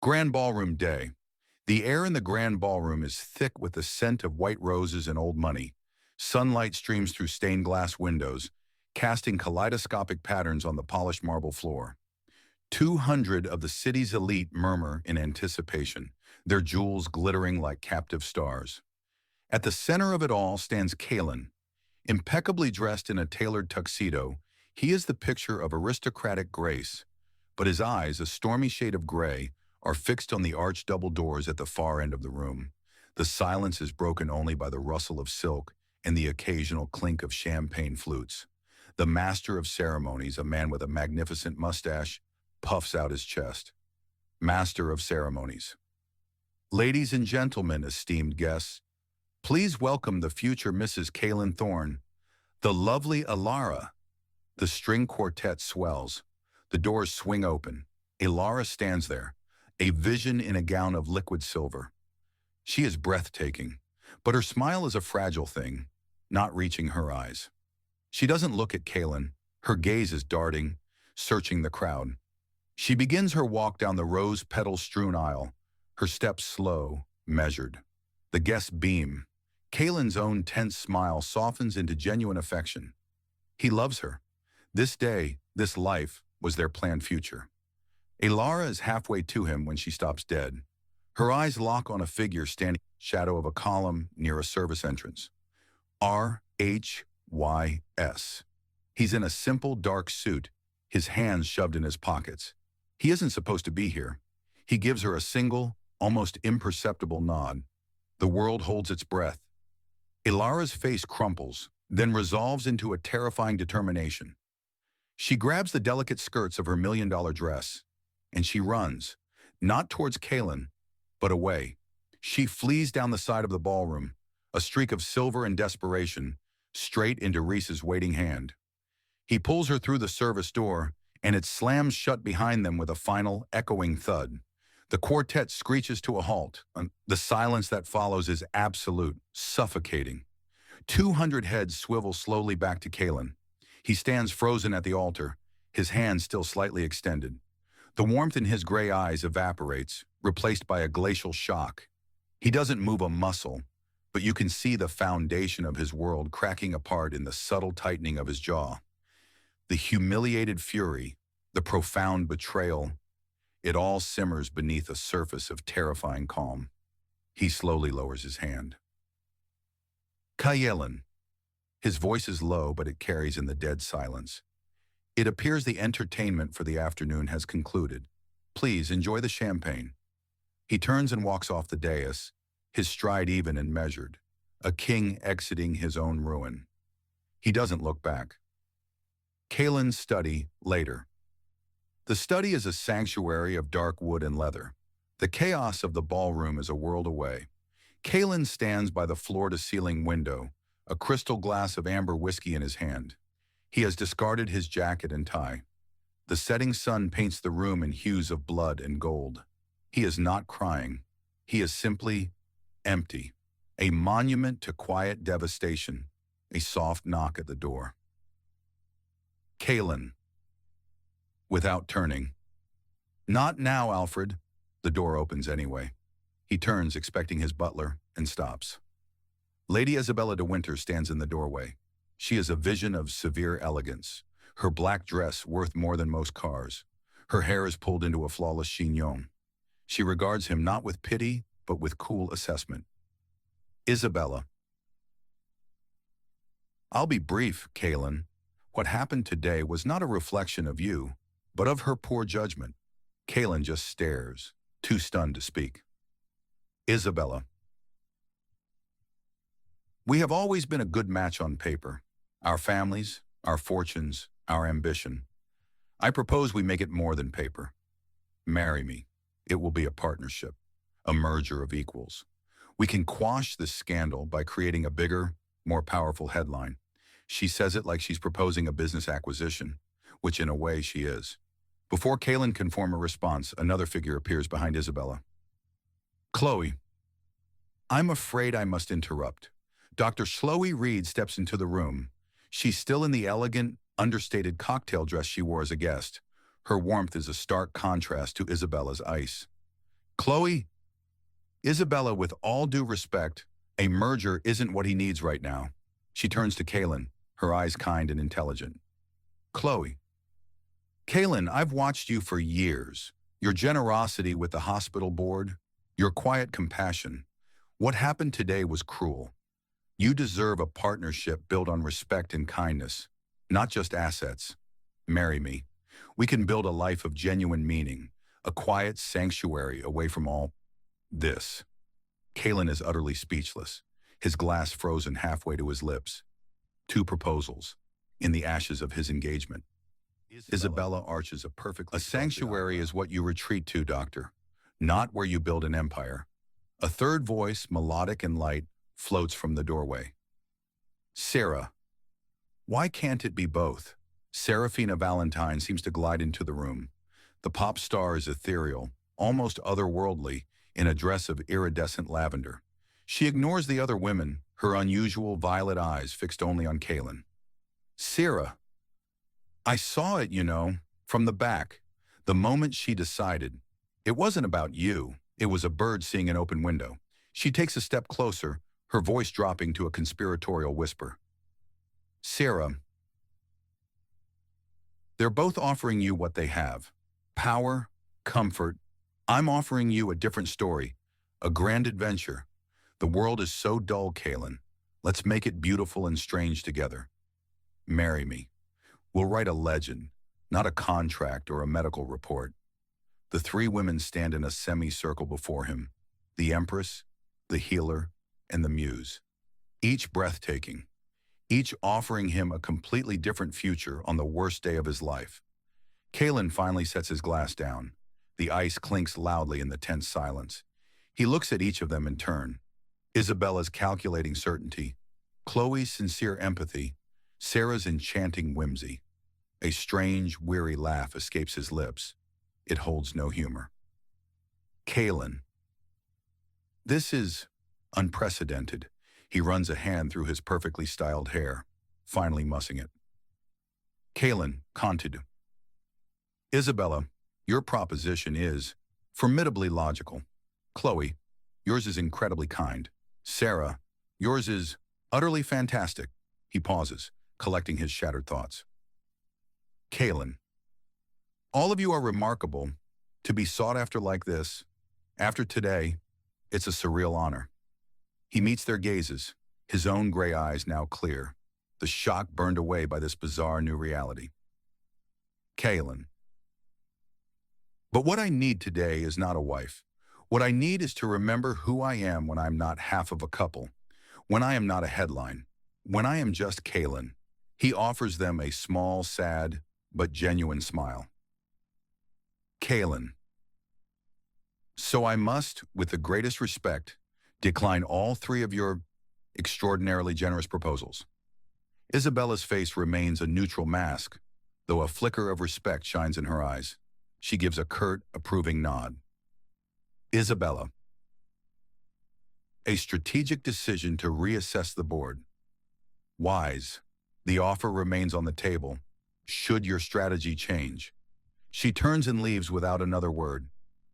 Grand Ballroom Day. The air in the Grand Ballroom is thick with the scent of white roses and old money. Sunlight streams through stained glass windows, casting kaleidoscopic patterns on the polished marble floor. 200 of the city's elite murmur in anticipation, their jewels glittering like captive stars. At the center of it all stands Kaelan. Impeccably dressed in a tailored tuxedo, he is the picture of aristocratic grace, but his eyes, a stormy shade of gray, are fixed on the arched double doors at the far end of the room. The silence is broken only by the rustle of silk and the occasional clink of champagne flutes. The master of ceremonies, a man with a magnificent mustache, puffs out his chest. Master of ceremonies. Ladies and gentlemen, esteemed guests, please welcome the future Mrs. Kaelan Thorne, the lovely Elara. The string quartet swells. The doors swing open. Elara stands there, a vision in a gown of liquid silver. She is breathtaking, but her smile is a fragile thing, not reaching her eyes. She doesn't look at Kaelan. Her gaze is darting, searching the crowd. She begins her walk down the rose-petal-strewn aisle, her steps slow, measured. The guests beam. Kaelan's own tense smile softens into genuine affection. He loves her. This day, this life, was their planned future. Elara is halfway to him when she stops dead. Her eyes lock on a figure standing in the shadow of a column near a service entrance. RHYS. He's in a simple dark suit, his hands shoved in his pockets. He isn't supposed to be here. He gives her a single, almost imperceptible nod. The world holds its breath. Elara's face crumples, then resolves into a terrifying determination. She grabs the delicate skirts of her million-dollar dress, and she runs, not towards Kaelan, but away. She flees down the side of the ballroom, a streak of silver and desperation, straight into RHYS's waiting hand. He pulls her through the service door, and it slams shut behind them with a final, echoing thud. The quartet screeches to a halt. The silence that follows is absolute, suffocating. 200 heads swivel slowly back to Kaelan. He stands frozen at the altar, his hands still slightly extended. The warmth in his gray eyes evaporates, replaced by a glacial shock. He doesn't move a muscle, but you can see the foundation of his world cracking apart in the subtle tightening of his jaw. The humiliated fury, the profound betrayal, it all simmers beneath a surface of terrifying calm. He slowly lowers his hand. Kaelan. His voice is low, but it carries in the dead silence. It appears the entertainment for the afternoon has concluded. Please enjoy the champagne. He turns and walks off the dais, his stride even and measured, a king exiting his own ruin. He doesn't look back. Kaelan's study, later. The study is a sanctuary of dark wood and leather. The chaos of the ballroom is a world away. Kaelan stands by the floor-to-ceiling window, a crystal glass of amber whiskey in his hand. He has discarded his jacket and tie. The setting sun paints the room in hues of blood and gold. He is not crying. He is simply empty, a monument to quiet devastation, a soft knock at the door. Kaelan. Without turning. Not now, Alfred. The door opens anyway. He turns, expecting his butler, and stops. Lady Isabella de Winter stands in the doorway. She is a vision of severe elegance, her black dress worth more than most cars. Her hair is pulled into a flawless chignon. She regards him not with pity, but with cool assessment. Isabella. I'll be brief, Kaelan. What happened today was not a reflection of you, but of her poor judgment. Kaelan just stares, too stunned to speak. Isabella. We have always been a good match on paper. Our families, our fortunes, our ambition. I propose we make it more than paper. Marry me. It will be a partnership, a merger of equals. We can quash this scandal by creating a bigger, more powerful headline. She says it like she's proposing a business acquisition, which in a way she is. Before Kaelan can form a response, another figure appears behind Isabella. Chloe. I'm afraid I must interrupt. Dr. Chloe Reed steps into the room. She's still in the elegant, understated cocktail dress she wore as a guest. Her warmth is a stark contrast to Isabella's ice. Chloe, Isabella, with all due respect, a merger isn't what he needs right now. She turns to Kaelan, her eyes kind and intelligent. Chloe. Kaelan, I've watched you for years. Your generosity with the hospital board, your quiet compassion. What happened today was cruel. You deserve a partnership built on respect and kindness, not just assets. Marry me. We can build a life of genuine meaning, a quiet sanctuary away from all this. Kaelan is utterly speechless, his glass frozen halfway to his lips. 2 proposals, in the ashes of his engagement. Isabella arches a perfectly... A sanctuary is what you retreat to, doctor, not where you build an empire. A third voice, melodic and light, floats from the doorway. SERA. Why can't it be both? SERAPHINA Valentine seems to glide into the room. The pop star is ethereal, almost otherworldly, in a dress of iridescent lavender. She ignores the other women, her unusual violet eyes fixed only on Kaelan. SERA. I saw it, you know, from the back. The moment she decided. It wasn't about you. It was a bird seeing an open window. She takes a step closer, her voice dropping to a conspiratorial whisper. SERA. They're both offering you what they have. Power, comfort. I'm offering you a different story, a grand adventure. The world is so dull, Kaelan. Let's make it beautiful and strange together. Marry me. We'll write a legend, not a contract or a medical report. The 3 women stand in a semicircle before him, the Empress, the Healer, and the Muse. Each breathtaking, each offering him a completely different future on the worst day of his life. Kaelan finally sets his glass down. The ice clinks loudly in the tense silence. He looks at each of them in turn. Isabella's calculating certainty, Chloe's sincere empathy, Sarah's enchanting whimsy. A strange, weary laugh escapes his lips. It holds no humor. Kaelan. This is unprecedented. He runs a hand through his perfectly styled hair, finally mussing it. Kaelan continued. Isabella, your proposition is formidably logical. Chloe, yours is incredibly kind. SERA, yours is utterly fantastic. He pauses, collecting his shattered thoughts. Kaelan. All of you are remarkable. To be sought after like this, after today, it's a surreal honor. He meets their gazes, his own gray eyes now clear, the shock burned away by this bizarre new reality. Kaelan. But what I need today is not a wife. What I need is to remember who I am when I'm not half of a couple, when I am not a headline, when I am just Kaelan. He offers them a small, sad, but genuine smile. Kaelan. So I must, with the greatest respect, decline all 3 of your extraordinarily generous proposals. Isabella's face remains a neutral mask, though a flicker of respect shines in her eyes. She gives a curt, approving nod. Isabella. A strategic decision to reassess the board. Wise. The offer remains on the table, should your strategy change. She turns and leaves without another word.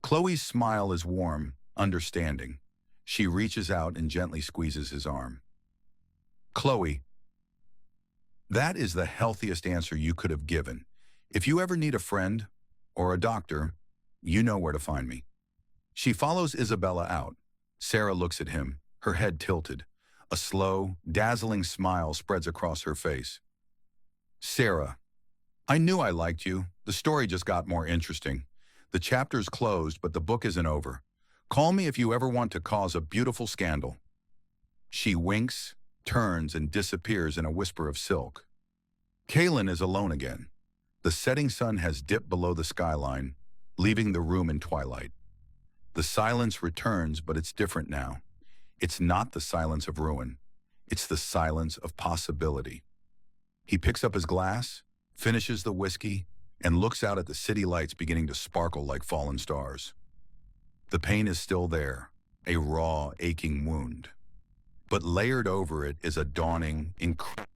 Chloe's smile is warm, understanding. She reaches out and gently squeezes his arm. Chloe. That is the healthiest answer you could have given. If you ever need a friend or a doctor, you know where to find me. She follows Isabella out. SERA looks at him, her head tilted. A slow, dazzling smile spreads across her face. SERA. I knew I liked you. The story just got more interesting. The chapter's closed, but the book isn't over. Call me if you ever want to cause a beautiful scandal. She winks, turns, and disappears in a whisper of silk. Kaelan is alone again. The setting sun has dipped below the skyline, leaving the room in twilight. The silence returns, but it's different now. It's not the silence of ruin. It's the silence of possibility. He picks up his glass, finishes the whiskey, and looks out at the city lights beginning to sparkle like fallen stars. The pain is still there, a raw, aching wound. But layered over it is a dawning, incredible